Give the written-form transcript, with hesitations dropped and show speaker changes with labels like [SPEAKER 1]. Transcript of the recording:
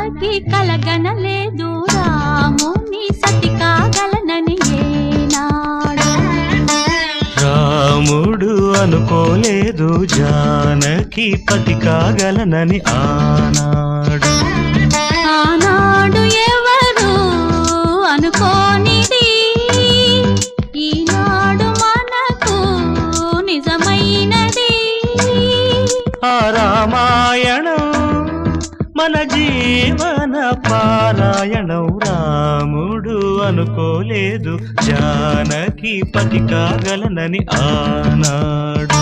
[SPEAKER 1] జానకి కలగనలేదు రాముని సతి కాగలనని ఏనాడు.
[SPEAKER 2] రాముడు అనుకోలేదు జానకి పతి కాగలనని ఆనాడు.
[SPEAKER 1] ఆనాడు ఎవరు అనుకోనిది ఈనాడు మనకు నిజమైనది.
[SPEAKER 2] ఆ రామాయణం మన జీవన పారాయణం. రాముడు అనుకోలేదు జానకి పతి కాగలనని ఆనాడు.